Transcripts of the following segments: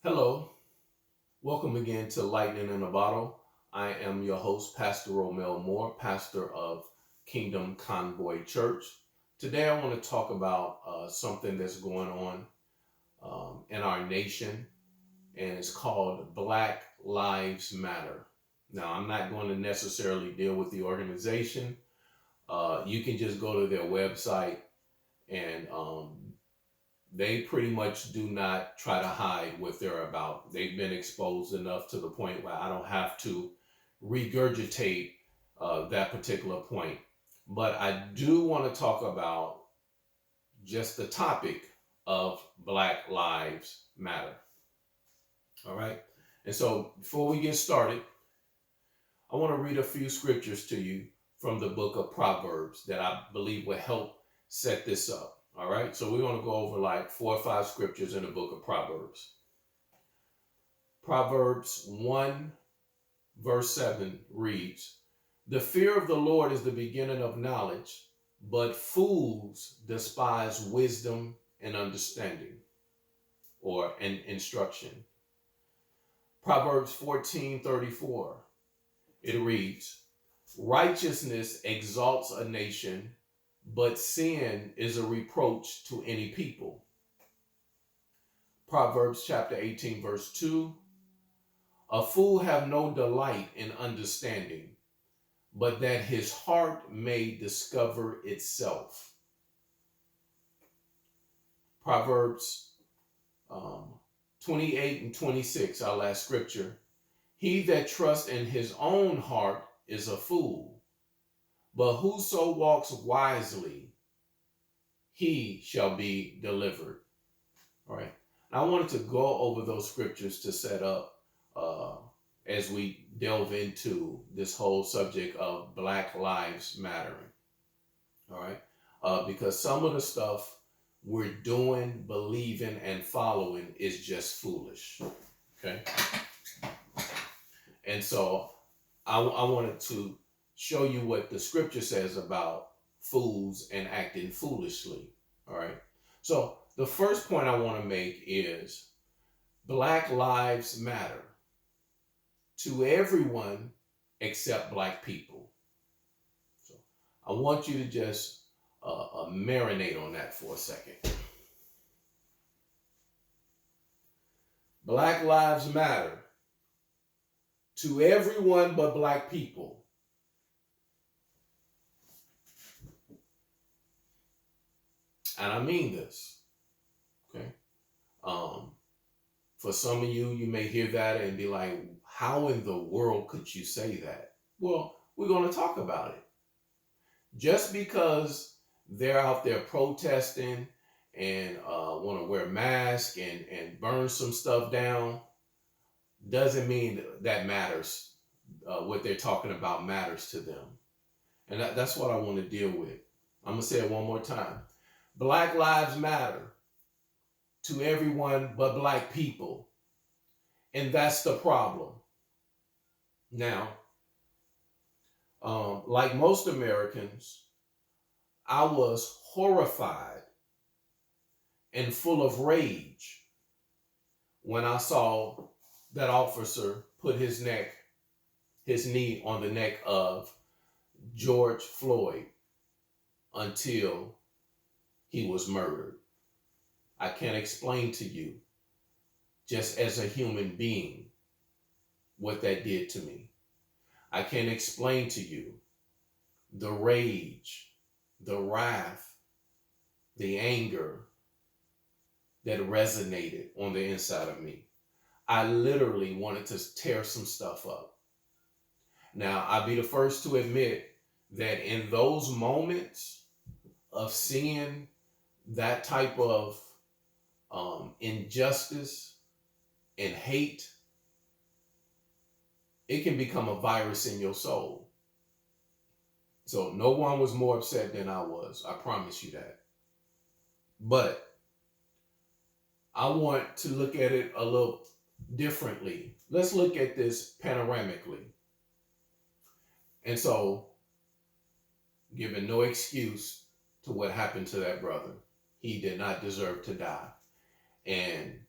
Hello, welcome again to Lightning in a Bottle. I am your host, Pastor Romel Moore, pastor of Kingdom Convoy Church. Today, I want to talk about something that's going on in our nation, and it's called Black Lives Matter. Now, I'm not going to necessarily deal with the organization. You can just go to their website and they pretty much do not try to hide what they're about. They've been exposed enough to the point where I don't have to regurgitate that particular point. But I do want to talk about just the topic of Black Lives Matter. All right. And so before we get started, I want to read a few scriptures to you from the book of Proverbs that I believe will help set this up. All right. So we're going to go over like 4 or 5 scriptures in the book of Proverbs. Proverbs 1, verse 7 reads, "The fear of the Lord is the beginning of knowledge, but fools despise wisdom and understanding," or an instruction. Proverbs 14:34, it reads, "Righteousness exalts a nation, but sin is a reproach to any people." Proverbs chapter 18, verse 2, "A fool have no delight in understanding, but that his heart may discover itself." Proverbs 28 and 26, our last scripture. "He that trusts in his own heart is a fool, but whoso walks wisely, he shall be delivered." All right. I wanted to go over those scriptures to set up as we delve into this whole subject of Black Lives Mattering. All right. Because some of the stuff we're doing, believing, and following is just foolish. Okay. And so I wanted to show you what the scripture says about fools and acting foolishly. All right. So the first point I want to make is Black Lives Matter to everyone except Black people. So I want you to just marinate on that for a second. Black Lives Matter to everyone but Black people. And I mean this. Okay. For some of you, you may hear that and be like, how in the world could you say that? Well, we're going to talk about it. Just because they're out there protesting and want to wear masks and burn some stuff down doesn't mean that matters. What they're talking about matters to them. And that's what I want to deal with. I'm going to say it one more time. Black Lives Matter to everyone but Black people. And that's the problem. Now, like most Americans, I was horrified and full of rage when I saw that officer put his knee on the neck of George Floyd until he was murdered. I can't explain to you, just as a human being, what that did to me. I can't explain to you the rage, the wrath, the anger that resonated on the inside of me. I literally wanted to tear some stuff up. Now, I'll be the first to admit that in those moments of seeing that type of injustice and hate, it can become a virus in your soul. So no one was more upset than I was. I promise you that. But I want to look at it a little differently. Let's look at this panoramically. And so, giving no excuse to what happened to that brother, he did not deserve to die. And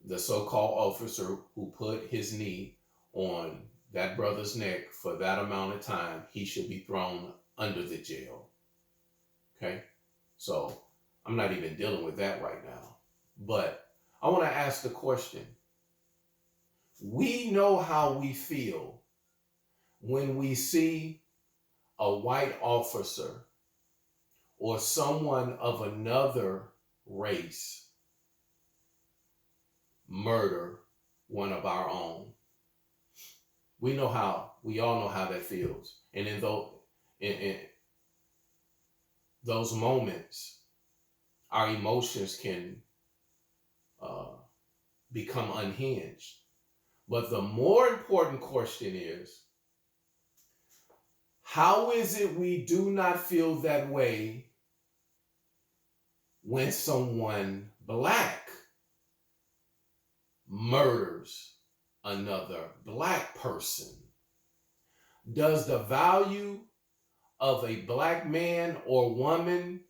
the so-called officer who put his knee on that brother's neck for that amount of time, he should be thrown under the jail. Okay? So I'm not even dealing with that right now. But I want to ask the question. We know how we feel when we see a white officer or someone of another race murder one of our own. We all know how that feels. And in those moments, our emotions can become unhinged. But the more important question is, how is it we do not feel that way when someone black murders another black person? Does the value of a black man or woman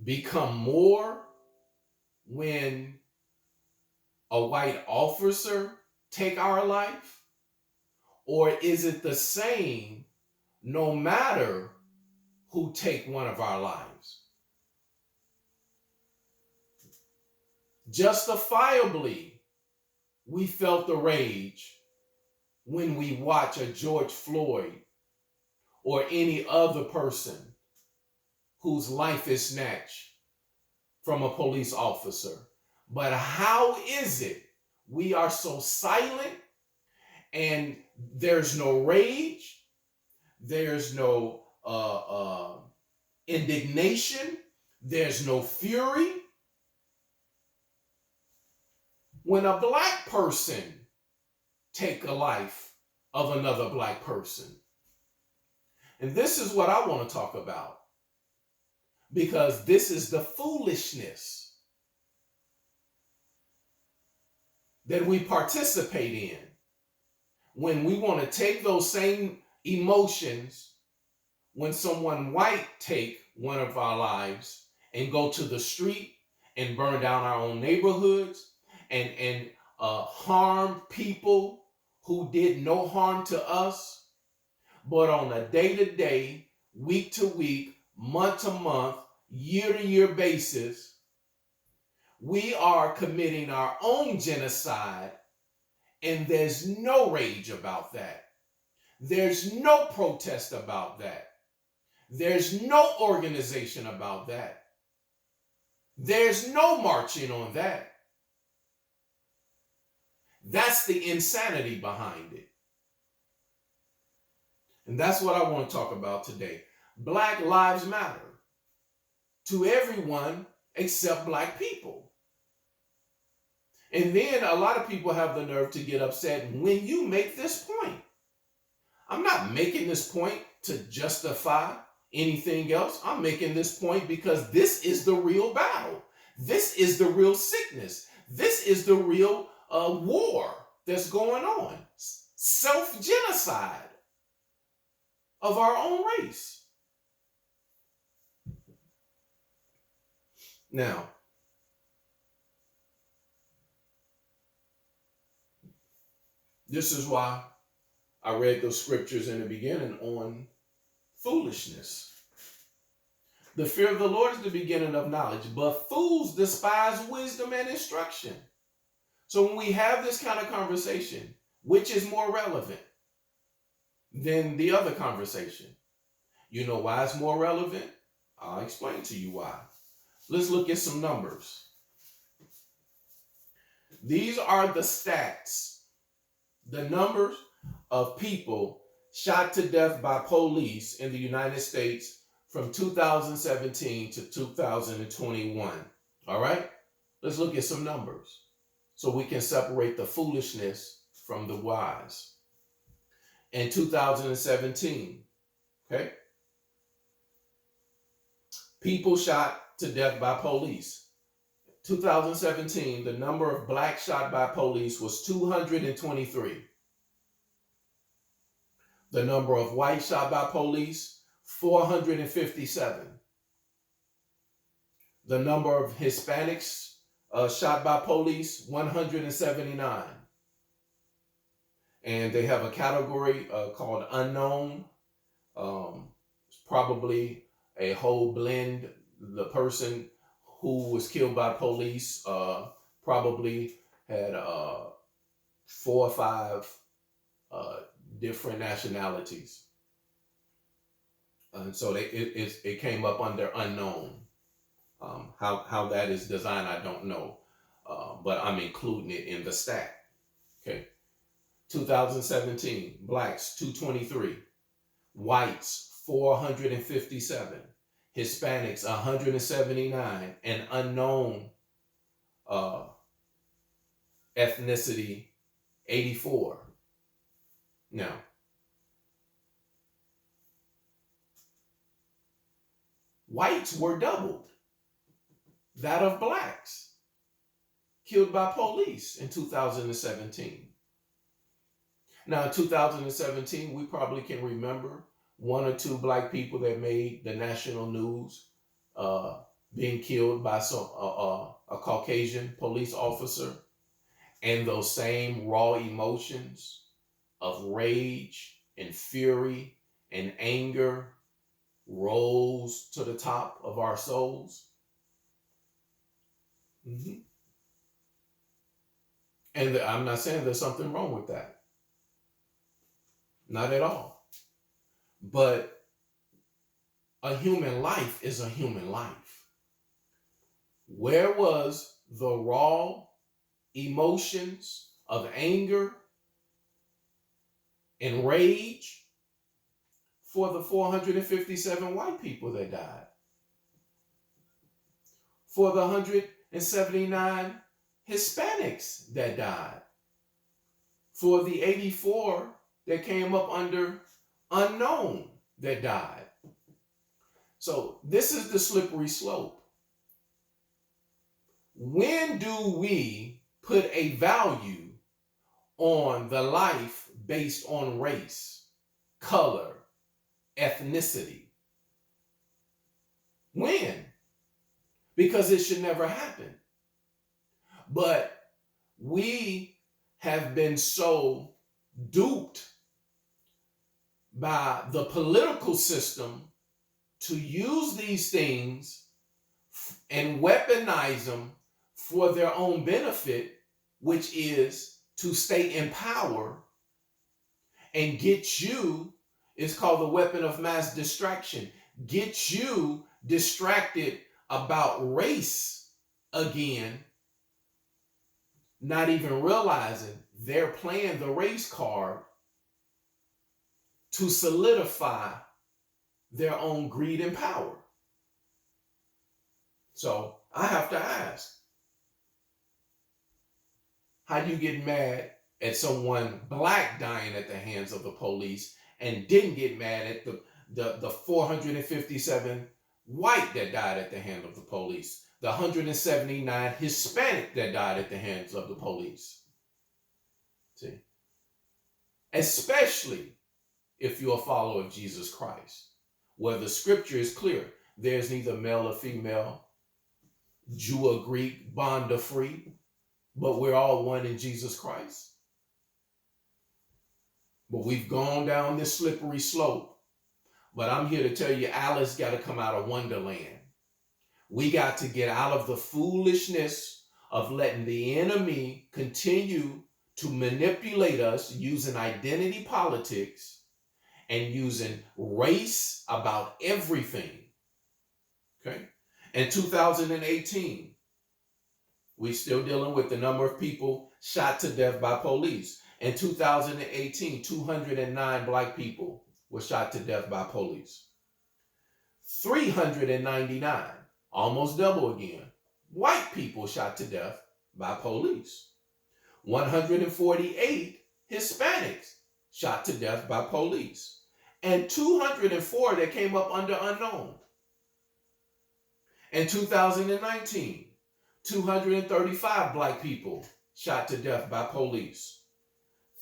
become more when a white officer take our life? Or is it the same no matter who take one of our lives? Justifiably, we felt the rage when we watch a George Floyd or any other person whose life is snatched from a police officer. But how is it we are so silent and there's no rage, there's no indignation, there's no fury when a black person take a life of another black person? And this is what I want to talk about, because this is the foolishness that we participate in when we want to take those same emotions when someone white take one of our lives and go to the street and burn down our own neighborhoods and harm people who did no harm to us. But on a day-to-day, week-to-week, month-to-month, year-to-year basis, we are committing our own genocide, and there's no rage about that. There's no protest about that. There's no organization about that. There's no marching on that. That's the insanity behind it. And that's what I want to talk about today. Black lives matter to everyone except black people. And then a lot of people have the nerve to get upset when you make this point. I'm not making this point to justify anything else. I'm making this point because this is the real battle. This is the real sickness. This is the real war that's going on. Self-genocide of our own race. Now, this is why I read those scriptures in the beginning on foolishness. The fear of the Lord is the beginning of knowledge, but fools despise wisdom and instruction. So when we have this kind of conversation, which is more relevant than the other conversation? You know why it's more relevant? I'll explain to you why. Let's look at some numbers. These are the stats, the numbers of people shot to death by police in the United States from 2017 to 2021. All right? Let's look at some numbers so we can separate the foolishness from the wise. In 2017, okay? People shot to death by police. 2017, the number of blacks shot by police was 223. The number of whites shot by police, 457. The number of Hispanics shot by police, 179. And they have a category called unknown. It's probably a whole blend. The person who was killed by police probably had 4 or 5 different nationalities. And so it came up under unknown. How that is designed, I don't know. But I'm including it in the stat. Okay. 2017, blacks 223, whites 457, Hispanics 179, and unknown ethnicity 84. Now, whites were doubled that of blacks killed by police in 2017. Now, in 2017, we probably can remember 1 or 2 black people that made the national news being killed by a Caucasian police officer, and those same raw emotions of rage and fury and anger rose to the top of our souls. Mm-hmm. And I'm not saying there's something wrong with that. Not at all. But a human life is a human life. Where was the raw emotions of anger and rage for the 457 white people that died? For the 179 Hispanics that died? For the 84 that came up under unknown that died? So this is the slippery slope. When do we put a value on the life based on race, color, ethnicity? When? Because it should never happen. But we have been so duped by the political system to use these things and weaponize them for their own benefit, which is to stay in power and get you, it's called the weapon of mass distraction, get you distracted about race again, not even realizing they're playing the race card to solidify their own greed and power. So I have to ask, how do you get mad at someone black dying at the hands of the police and didn't get mad at the 457 white that died at the hand of the police, the 179 Hispanic that died at the hands of the police? See, especially if you're a follower of Jesus Christ, where the scripture is clear, there's neither male or female, Jew or Greek, bond or free, but we're all one in Jesus Christ. But we've gone down this slippery slope. But I'm here to tell you, Alice got to come out of Wonderland. We got to get out of the foolishness of letting the enemy continue to manipulate us using identity politics and using race about everything. Okay? In 2018, we're still dealing with the number of people shot to death by police. In 2018, 209 black people were shot to death by police. 399, almost double again, white people shot to death by police. 148 Hispanics shot to death by police. And 204 that came up under unknown. In 2019, 235 black people shot to death by police.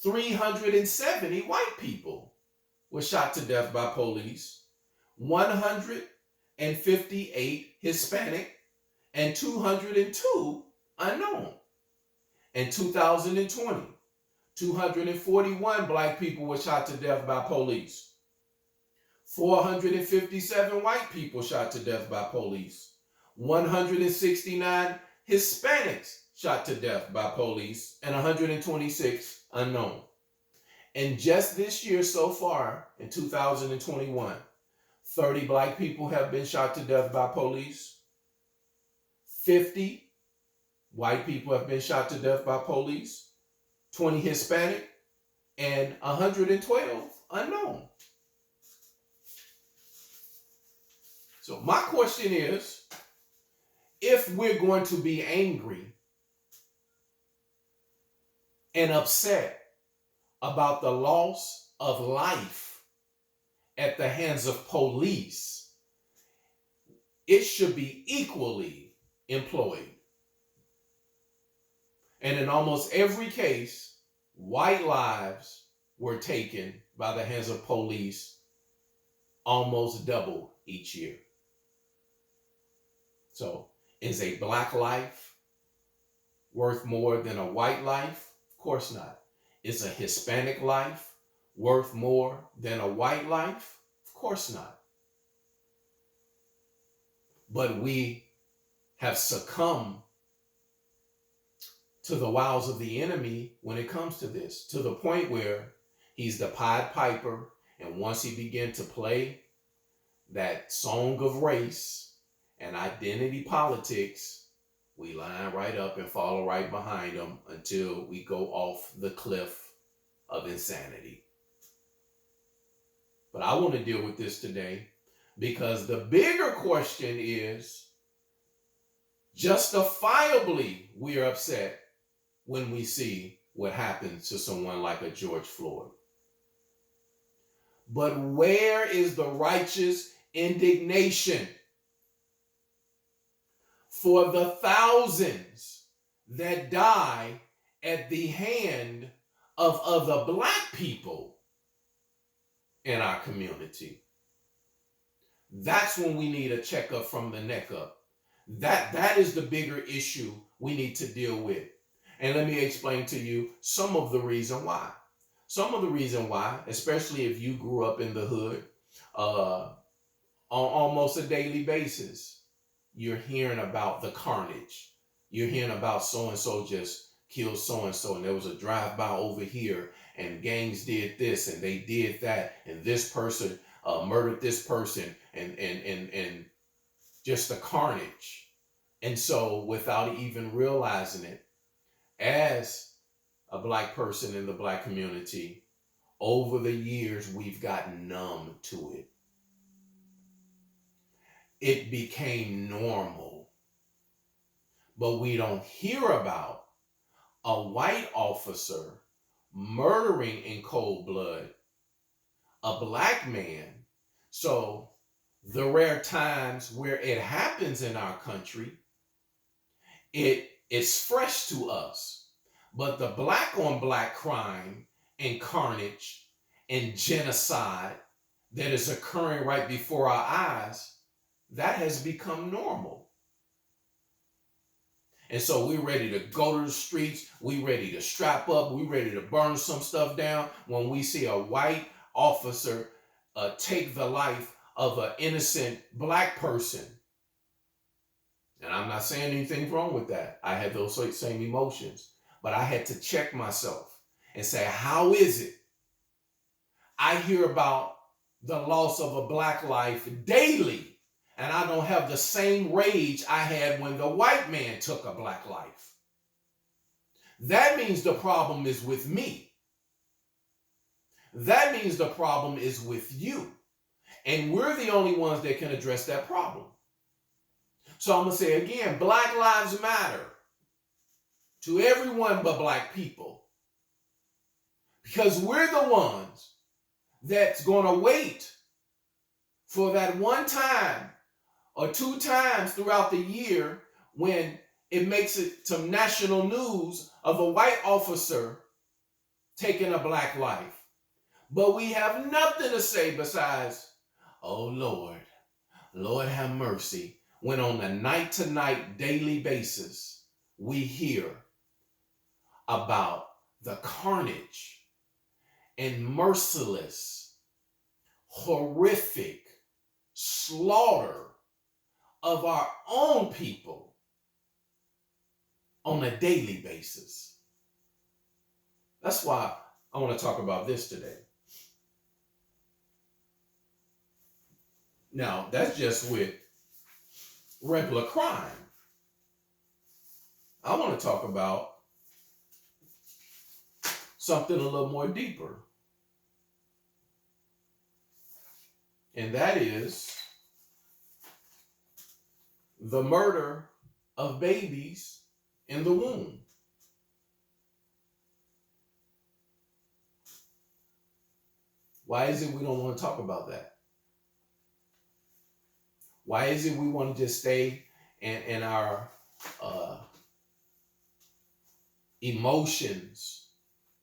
370 white people were shot to death by police. 158 Hispanic and 202 unknown. In 2020, 241 black people were shot to death by police. 457 white people shot to death by police. 169 Hispanics shot to death by police, and 126 unknown. And just this year so far, in 2021, 30 black people have been shot to death by police. 50 white people have been shot to death by police. 20 Hispanic, and 112 unknown. So my question is, if we're going to be angry and upset about the loss of life at the hands of police, it should be equally employed. And in almost every case, white lives were taken by the hands of police almost double each year. So, is a black life worth more than a white life? Of course not. Is a Hispanic life worth more than a white life? Of course not. But we have succumbed to the wiles of the enemy when it comes to this, to the point where he's the Pied Piper, and once he began to play that song of race and identity politics, we line right up and follow right behind him until we go off the cliff of insanity. But I want to deal with this today because the bigger question is, justifiably we are upset when we see what happens to someone like a George Floyd. But where is the righteous indignation for the thousands that die at the hand of other black people in our community? That's when we need a checkup from the neck up. That is the bigger issue we need to deal with. And let me explain to you some of the reason why. Some of the reason why, especially if you grew up in the hood, on almost a daily basis, you're hearing about the carnage. You're hearing about so-and-so just killed so-and-so, and there was a drive-by over here, and gangs did this, and they did that, and this person murdered this person, and just the carnage. And so without even realizing it, as a black person in the black community, over the years, we've gotten numb to it. It became normal. But we don't hear about a white officer murdering in cold blood a black man. So the rare times where it happens in our country, it's fresh to us. But the black on black crime and carnage and genocide that is occurring right before our eyes, that has become normal. And so we're ready to go to the streets. We're ready to strap up. We're ready to burn some stuff down when we see a white officer take the life of an innocent black person. And I'm not saying anything wrong with that. I had those same emotions. But I had to check myself and say, how is it I hear about the loss of a black life daily, and I don't have the same rage I had when the white man took a black life? That means the problem is with me. That means the problem is with you. And we're the only ones that can address that problem. So I'm going to say again, Black Lives Matter to everyone but black people. Because we're the ones that's going to wait for that one time or two times throughout the year when it makes it to national news of a white officer taking a black life. But we have nothing to say besides, oh Lord, Lord have mercy, when on a night-to-night daily basis we hear about the carnage and merciless, horrific slaughter of our own people on a daily basis. That's why I want to talk about this today. Now, that's just with regular crime. I want to talk about something a little more deeper. And that is the murder of babies in the womb. Why is it we don't want to talk about that? Why is it we want to just stay in our emotions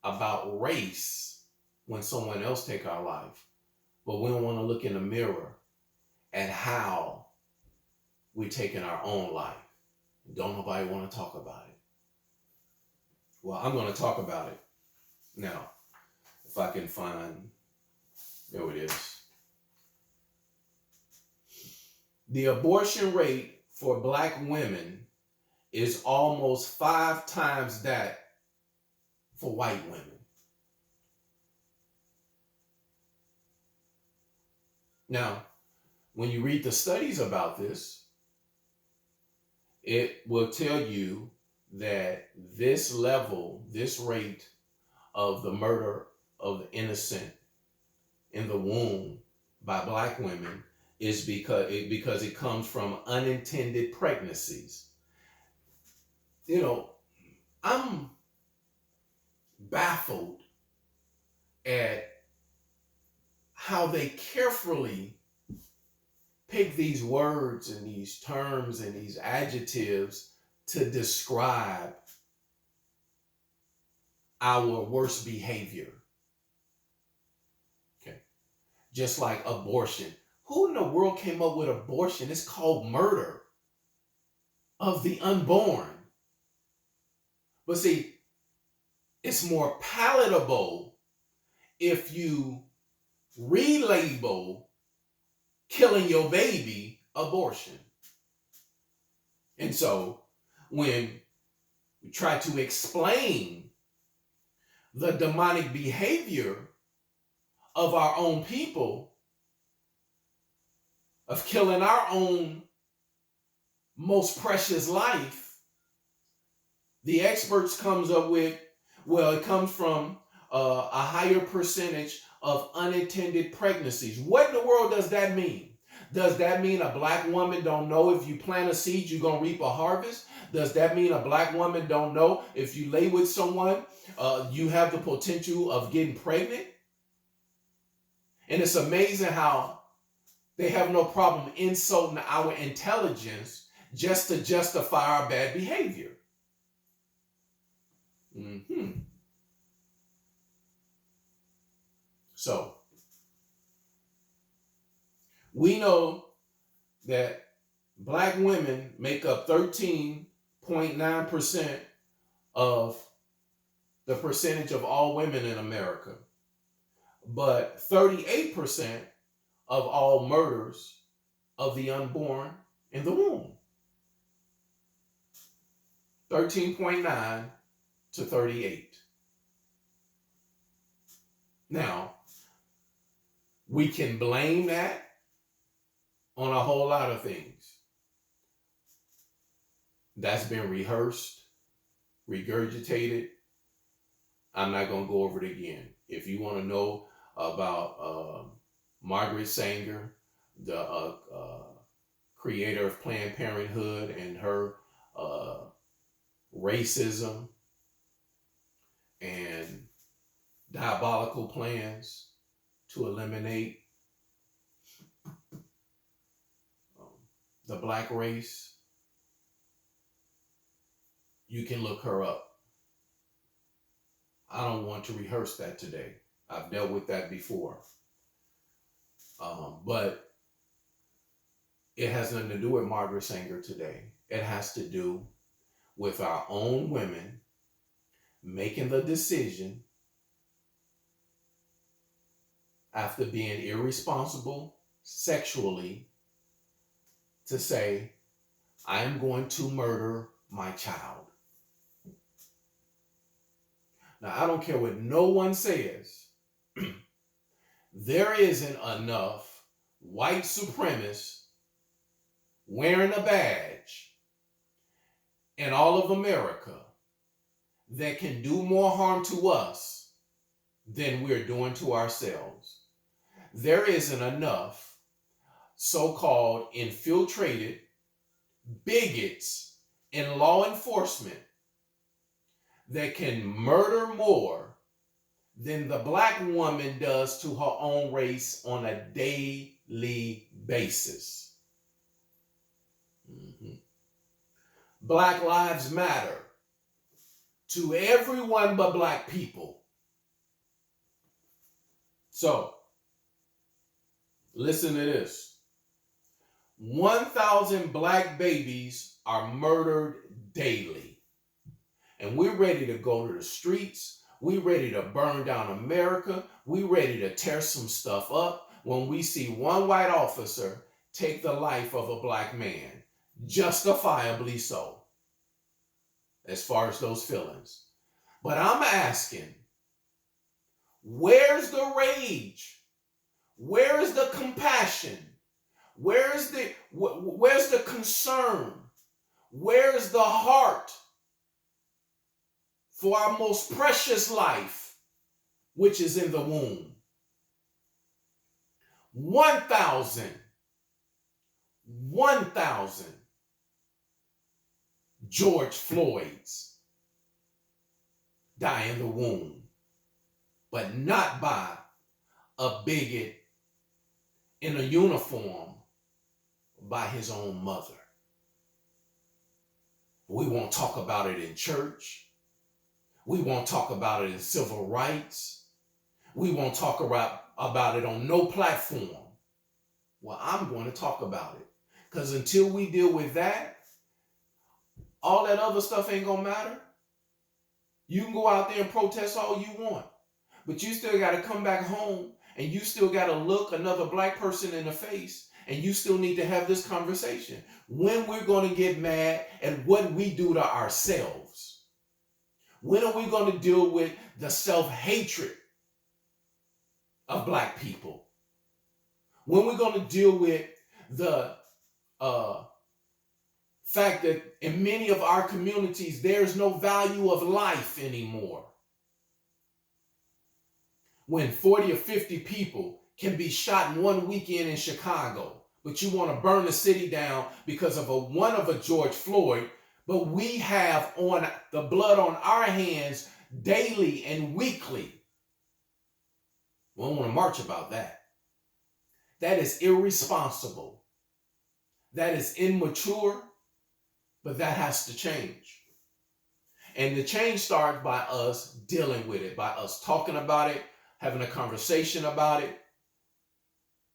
about race when someone else take our life, but we don't want to look in the mirror at how we're taking our own life? Don't nobody want to talk about it. Well, I'm going to talk about it now. If I can find, there it is. The abortion rate for Black women is almost 5 times that for white women. Now, when you read the studies about this, it will tell you that this level, this rate of the murder of the innocent in the womb by Black women is because it comes from unintended pregnancies. You know, I'm baffled at how they carefully pick these words and these terms and these adjectives to describe our worst behavior. Okay. Just like abortion. Who in the world came up with abortion? It's called murder of the unborn. But see, it's more palatable if you relabel killing your baby abortion. And so when we try to explain the demonic behavior of our own people, of killing our own most precious life, the experts comes up with, well, it comes from a higher percentage of unintended pregnancies. What in the world does that mean? Does that mean a Black woman don't know if you plant a seed, you're going to reap a harvest? Does that mean a Black woman don't know if you lay with someone, you have the potential of getting pregnant? And it's amazing how they have no problem insulting our intelligence just to justify our bad behavior. So, we know that Black women make up 13.9% of the percentage of all women in America, but 38% of all murders of the unborn in the womb. 13.9 to 38. Now, we can blame that on a whole lot of things. That's been rehearsed, regurgitated. I'm not going to go over it again. If you want to know about Margaret Sanger, the creator of Planned Parenthood, and her racism and diabolical plans to eliminate the Black race, you can look her up. I don't want to rehearse that today. I've dealt with that before. But It has nothing to do with Margaret Sanger today. It has to do with our own women making the decision after being irresponsible sexually to say, I am going to murder my child. Now, I don't care what no one says. There isn't enough white supremacists wearing a badge in all of America that can do more harm to us than we're doing to ourselves. There isn't enough so-called infiltrated bigots in law enforcement that can murder more than the black woman does to her own race on a daily basis. Black lives matter to everyone but black people. So, listen to this. 1,000 black babies are murdered daily. And we're ready to go to the streets. We're ready to burn down America. We're ready to tear some stuff up when we see one white officer take the life of a black man, justifiably so, as far as those feelings. But I'm asking, where's the rage? Where is the compassion? Where's the concern? Where's the heart for our most precious life, which is in the womb? 1,000 George Floyds die in the womb, but not by a bigot in a uniform, by his own mother. We won't talk about it in church. We won't talk about it in civil rights. We won't talk about it on no platform. Well, I'm going to talk about it. Because until we deal with that, all that other stuff ain't going to matter. You can go out there and protest all you want, but you still got to come back home and you still got to look another black person in the face, and you still need to have this conversation. When we're going to get mad at what we do to ourselves? When are we going to deal with the self-hatred of black people? When we're going to deal with the fact that in many of our communities, there's no value of life anymore? When 40 or 50 people can be shot in one weekend in Chicago, but you want to burn the city down because of a George Floyd, but we have on the blood on our hands daily and weekly. We don't want to march about that. That is irresponsible. That is immature, but that has to change. And the change starts by us dealing with it, by us talking about it, having a conversation about it,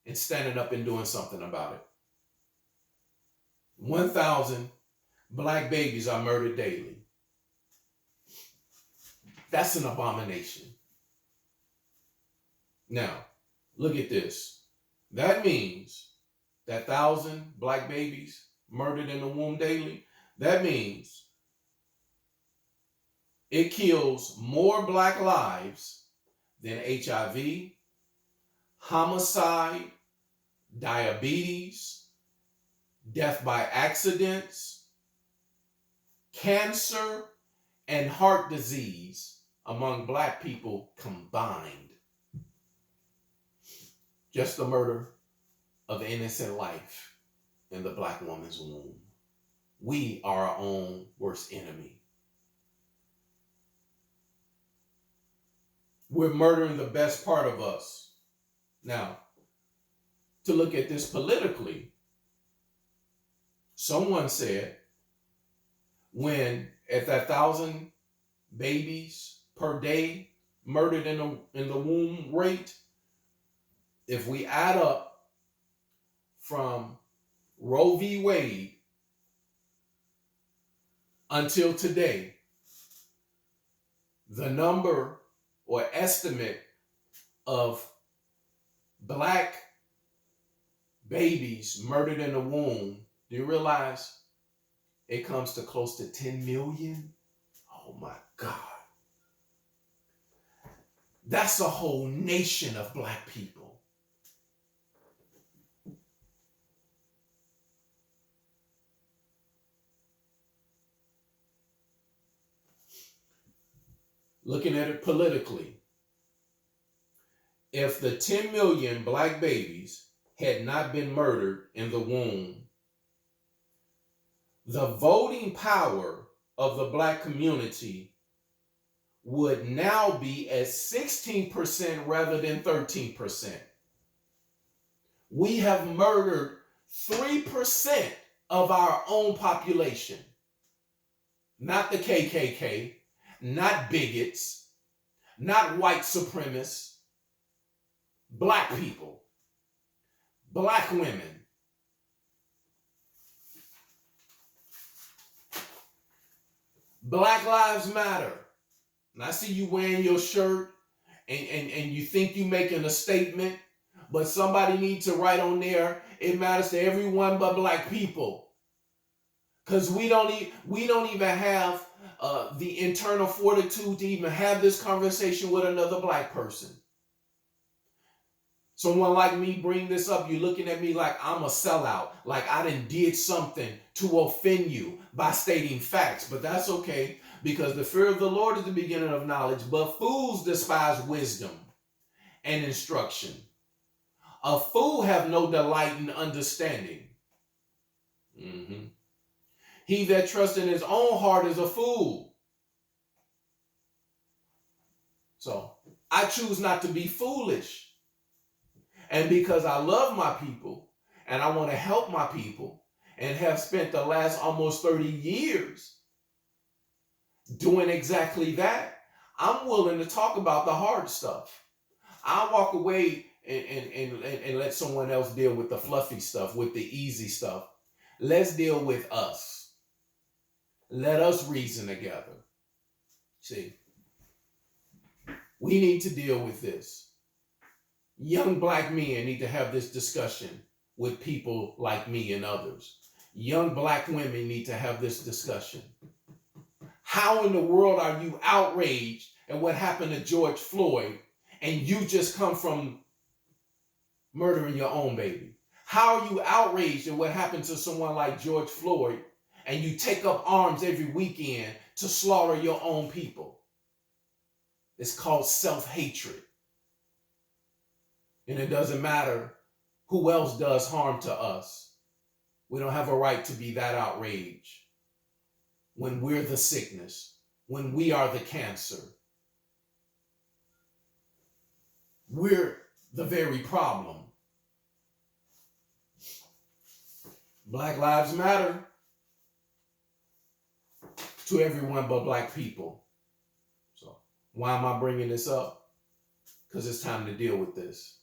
and standing up and doing something about it. 1,000 black babies are murdered daily. That's an abomination. Now, look at this. That means that 1,000 black babies murdered in the womb daily, that means it kills more black lives than HIV, homicide, diabetes, death by accidents, cancer, and heart disease among black people combined. Just the murder of innocent life in the black woman's womb. We are our own worst enemy. We're murdering the best part of us. Now, to look at this politically, someone said when at that 1,000 babies per day murdered in the womb rate, if we add up from Roe v. Wade until today, the number or estimate of black babies murdered in the womb, do you realize it comes to close to 10 million? Oh my God. That's a whole nation of black people. Looking at it politically, if the 10 million black babies had not been murdered in the womb, the voting power of the black community would now be at 16% rather than 13%. We have murdered 3% of our own population. Not the KKK, not bigots, not white supremacists, black people, black women. Black Lives Matter. And I see you wearing your shirt and you think you're making a statement, but somebody needs to write on there, it matters to everyone but black people. Because we don't even have the internal fortitude to even have this conversation with another black person. Someone like me bring this up, you're looking at me like I'm a sellout, like I did something to offend you by stating facts. But that's okay, because the fear of the Lord is the beginning of knowledge, but fools despise wisdom and instruction. A fool have no delight in understanding. He that trusts in his own heart is a fool. So I choose not to be foolish. And because I love my people and I want to help my people and have spent the last almost 30 years doing exactly that, I'm willing to talk about the hard stuff. I'll walk away and let someone else deal with the fluffy stuff, with the easy stuff. Let's deal with us. Let us reason together. See, we need to deal with this. Young black men need to have this discussion with people like me and others. Young black women need to have this discussion. How in the world are you outraged at what happened to George Floyd and you just come from murdering your own baby? How are you outraged at what happened to someone like George Floyd and you take up arms every weekend to slaughter your own people? It's called self-hatred. And it doesn't matter who else does harm to us. We don't have a right to be that outraged when we're the sickness, when we are the cancer. We're the very problem. Black Lives Matter to everyone but black people. So why am I bringing this up? Because it's time to deal with this.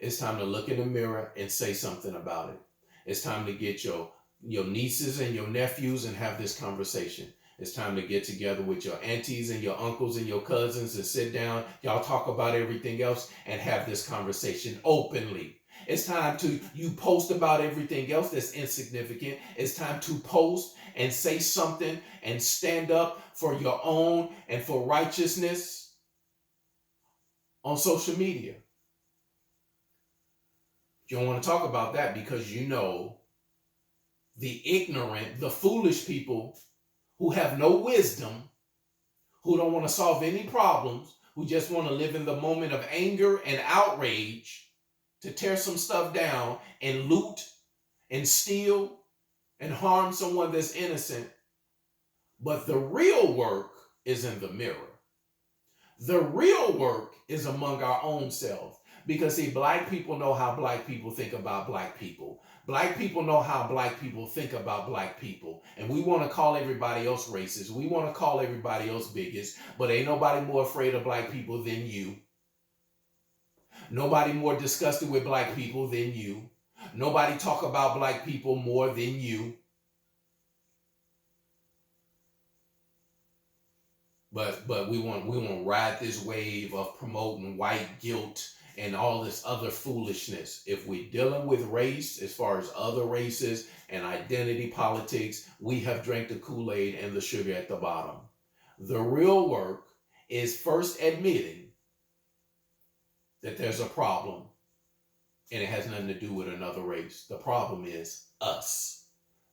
It's time to look in the mirror and say something about it. It's time to get your nieces and your nephews and have this conversation. It's time to get together with your aunties and your uncles and your cousins and sit down. Y'all talk about everything else and have this conversation openly. It's time to you post about everything else that's insignificant. It's time to post and say something and stand up for your own and for righteousness on social media. You don't want to talk about that because you know the ignorant, the foolish people who have no wisdom, who don't want to solve any problems, who just want to live in the moment of anger and outrage to tear some stuff down and loot and steal and harm someone that's innocent. But the real work is in the mirror. The real work is among our own selves. Because see, black people know how black people think about black people. Black people know how black people think about black people. And we want to call everybody else racist. We want to call everybody else bigots. But ain't nobody more afraid of black people than you. Nobody more disgusted with black people than you. Nobody talk about black people more than you. But we want to ride this wave of promoting white guilt and all this other foolishness. If we're dealing with race, as far as other races and identity politics, we have drank the Kool-Aid and the sugar at the bottom. The real work is first admitting that there's a problem and it has nothing to do with another race. The problem is us,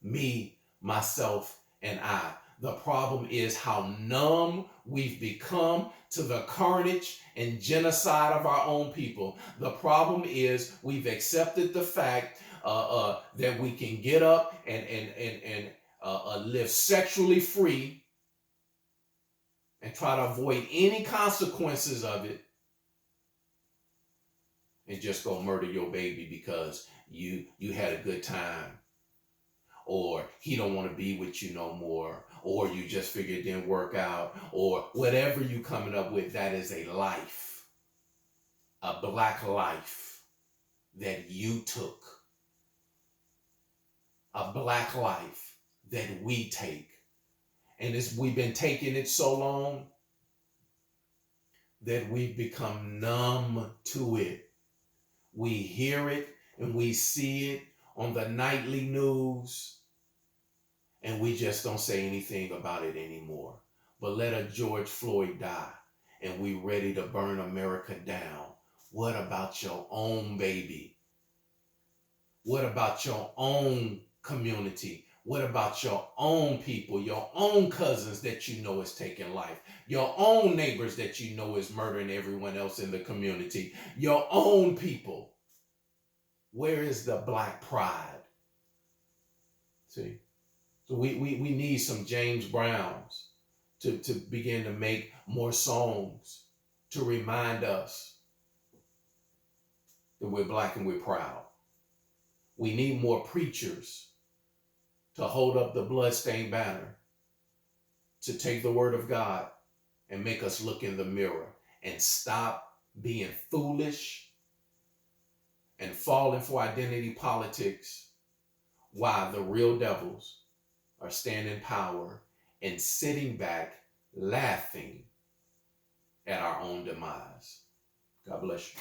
me, myself, and I. The problem is how numb we've become to the carnage and genocide of our own people. The problem is we've accepted the fact that we can get up and live sexually free and try to avoid any consequences of it, and just go murder your baby because you had a good time, or he don't want to be with you no more, or you just figured it didn't work out, or whatever you coming up with. That is a life, a black life that you took, a black life that we take. And we've been taking it so long that we've become numb to it. We hear it and we see it on the nightly news, and we just don't say anything about it anymore. But let a George Floyd die and we ready to burn America down. What about your own baby? What about your own community? What about your own people, your own cousins that you know is taking life, your own neighbors that you know is murdering everyone else in the community, your own people? Where is the black pride? See? So we need some James Browns to begin to make more songs to remind us that we're black and we're proud. We need more preachers to hold up the bloodstained banner, to take the word of God and make us look in the mirror and stop being foolish and falling for identity politics while the real devils are standing in power and sitting back laughing at our own demise. God bless you.